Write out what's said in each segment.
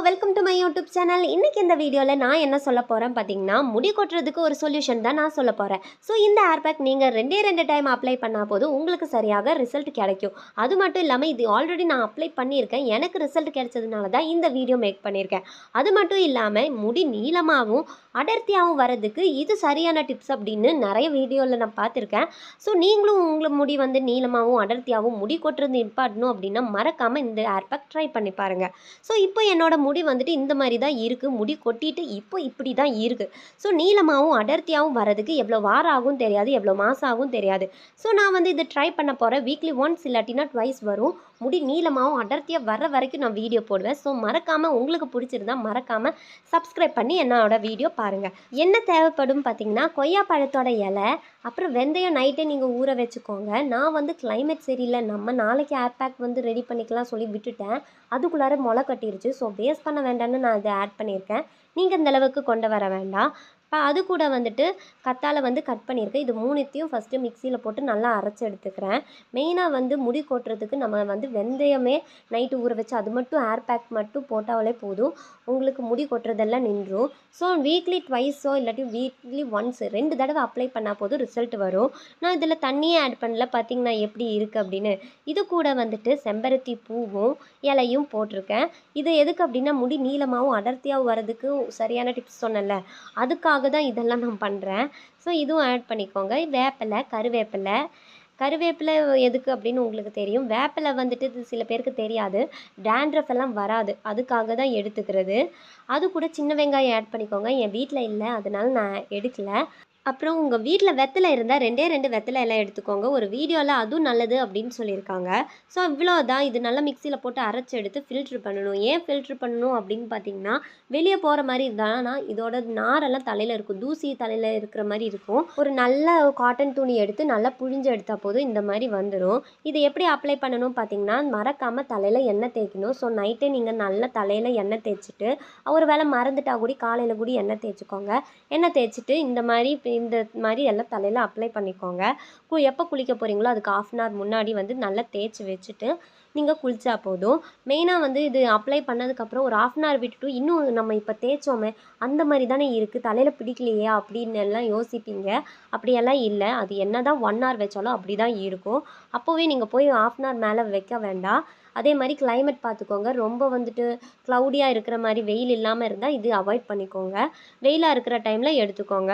Welcome to my YouTube channel. இன்றைக்கி இந்த வீடியோவில் நான் என்ன சொல்ல போகிறேன் பார்த்தீங்கன்னா, முடி கொட்டுறதுக்கு ஒரு சொல்யூஷன் தான் நான் சொல்ல போகிறேன். ஸோ இந்த ஹேர் பேக் நீங்கள் ரெண்டு டைம் அப்ளை பண்ணால் போதும் உங்களுக்கு சரியாக ரிசல்ட் கிடைக்கும். அது மட்டும் இல்லாமல் இது ஆல்ரெடி நான் அப்ளை பண்ணியிருக்கேன். எனக்கு ரிசல்ட் கிடைச்சதுனால தான் இந்த வீடியோ மேக் பண்ணியிருக்கேன். அது மட்டும் இல்லாமல் முடி நீளமாகவும் அடர்த்தியாகவும் வரதுக்கு இது சரியான டிப்ஸ் அப்படின்னு நிறைய வீடியோவில் நான் பார்த்துருக்கேன். ஸோ நீங்களும் உங்களுக்கு முடி நீளமாகவும் அடர்த்தியாகவும் முடி கொட்டுறது நிப்பாட்டணும் அப்படின்னா மறக்காமல் இந்த ஹேர் பேக் ட்ரை பண்ணி பாருங்கள். ஸோ இப்போ என்னோட முடி இந்த மாதிரி தான் இருக்குது. முடி கொட்டிட்டு இப்போ இப்படி தான் இருக்குது. ஸோ நீளமாகவும் அடர்த்தியாகவும் வரதுக்கு எவ்வளோ வாரம் ஆகும் தெரியாது, எவ்வளோ மாதம் ஆகும் தெரியாது. ஸோ நான் இதை ட்ரை பண்ண போகிறேன். வீக்லி ஒன்ஸ் இல்லாட்டினா ட்வைஸ் வரும். முடி நீளமாகவும் அடர்த்தியாக வர வரைக்கும் நான் வீடியோ போடுவேன். ஸோ மறக்காமல் உங்களுக்கு பிடிச்சிருந்தா மறக்காமல் சப்ஸ்கிரைப் பண்ணி என்னோட வீடியோ பாருங்கள். என்ன தேவைப்படும் பார்த்தீங்கன்னா, கொய்யா பழத்தோட இலை, அப்புறம் வெந்தயம் நைட்டே நீங்கள் ஊற வச்சுக்கோங்க. நான் கிளைமேட் சரியில்லை, நம்ம நாளைக்கு ஹேர் பேக் ரெடி பண்ணிக்கலாம் சொல்லி விட்டுட்டேன். அதுக்குள்ளார முளை கட்டிருச்சு. ஸோ வேஸ்ட் பண்ண வேண்டாம்னு நான் இதை ஆட் பண்ணியிருக்கேன். நீங்கள் இந்த அளவுக்கு கொண்டு வர வேண்டாம். அது கூட கத்தாழை கட் பண்ணியிருக்கேன். இது மூணுத்தையும் ஃபஸ்ட்டு மிக்சியில் போட்டு நல்லா அரைச்சி எடுத்துக்கிறேன். மெயினாக முடி கொட்டுறதுக்கு நம்ம வெந்தயமே நைட்டு ஊற வச்சு அது மட்டும் ஹேர் பேக் மட்டும் போட்டாலே போதும், உங்களுக்கு முடி கொட்டுறதெல்லாம் நின்றும். ஸோ வீக்லி ட்வைஸோ இல்லாட்டி வீக்லி ஒன்ஸ் 2 தடவை அப்ளை பண்ணால் போதும் ரிசல்ட் வரும். நான் இதில் தண்ணியே ஆட் பண்ணல, பார்த்திங்கன்னா எப்படி இருக்குது அப்படின்னு. இது கூட செம்பருத்தி பூவும் இலையும் போட்டிருக்கேன். இது எதுக்கு அப்படின்னா, முடி நீளமாகவும் அடர்த்தியாகவும் வரதுக்கு சரியான டிப்ஸ் சொன்னேன்ல, அதுக்காக தான் இதெல்லாம் நான் பண்ணுறேன். ஸோ இதுவும் ஆட் பண்ணிக்கோங்க. கருவேப்பிலை எதுக்கு அப்படின்னு உங்களுக்கு தெரியும். வேப்பிலை இது சில பேருக்கு தெரியாது. டேண்ட்ரஃப் எல்லாம் வராது, அதுக்காக தான் எடுத்துக்கிறது. அது கூட சின்ன வெங்காயம் ஆட் பண்ணிக்கோங்க. என் வீட்டில் இல்லை, அதனால நான் எடுக்கலை. அப்புறம் உங்கள் வீட்டில் வெத்தலை இருந்தால் 2 வெத்தலை எல்லாம் எடுத்துக்கோங்க. ஒரு வீடியோவில் அதுவும் நல்லது அப்படின்னு சொல்லியிருக்காங்க. ஸோ இவ்வளோதான். இது நல்லா மிக்சியில் போட்டு அரைச்சி எடுத்து ஃபில்ட்ரு பண்ணணும். ஏன் ஃபில்ட்ரு பண்ணணும் அப்படின்னு பார்த்தீங்கன்னா, வெளியே போகிற மாதிரி இருந்தானா இதோட நாரெல்லாம் தலையில் இருக்கும், தூசி தலையில் இருக்கிற மாதிரி இருக்கும். ஒரு நல்ல காட்டன் துணி எடுத்து நல்லா புழிஞ்சு எடுத்தால் போதும் இந்த மாதிரி வந்துடும். இது எப்படி அப்ளை பண்ணணும் பார்த்தீங்கன்னா, மறக்காமல் தலையில் எண்ணெய் தேய்க்கணும். ஸோ நைட்டே நீங்கள் நல்லா தலையில் எண்ணெய் தேய்ச்சிட்டு, ஒரு வேளை மறந்துட்டா கூடி காலையில் கூடி எண்ணெய் தேய்ச்சிக்கோங்க. எண்ணெய் தேய்ச்சிட்டு இந்த மாதிரி எல்லாம் தலையில் அப்ளை பண்ணிக்கோங்க. எப்போ குளிக்க போகிறீங்களோ அதுக்கு 1/2 hour முன்னாடி நல்லா தேய்ச்சி வச்சுட்டு நீங்கள் குளித்தா போதும். மெயினாக இது அப்ளை பண்ணதுக்கப்புறம் ஒரு 1/2 hour விட்டுட்டு, இன்னும் நம்ம இப்போ தேய்ச்சோமே அந்த மாதிரி தானே இருக்குது, தலையில் பிடிக்கலையே அப்படின்னு எல்லாம் யோசிப்பீங்க. அப்படியெல்லாம் இல்லை. அது என்ன தான் 1 hour வச்சாலும் அப்படி தான் இருக்கும். அப்போவே நீங்கள் போய் 1/2 hour மேலே வைக்க வேண்டாம். அதே மாதிரி கிளைமேட் பார்த்துக்கோங்க. ரொம்ப க்ளவுடியாக இருக்கிற மாதிரி வெயில் இல்லாமல் இருந்தால் இது அவாய்ட் பண்ணிக்கோங்க. வெயிலாக இருக்கிற டைமில் எடுத்துக்கோங்க.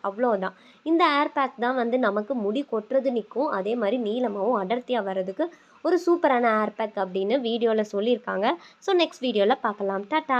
அவ்வளோதான். இந்த ஹேர் பேக் தான் நமக்கு முடி கொட்டுறது நிற்கும். அதே மாதிரி நீளமாகவும் அடர்த்தியாக வர்றதுக்கு ஒரு சூப்பரான ஹேர் பேக் அப்படின்னு வீடியோவில் சொல்லியிருக்காங்க. ஸோ நெக்ஸ்ட் வீடியோவில் பார்க்கலாம். டாட்டா.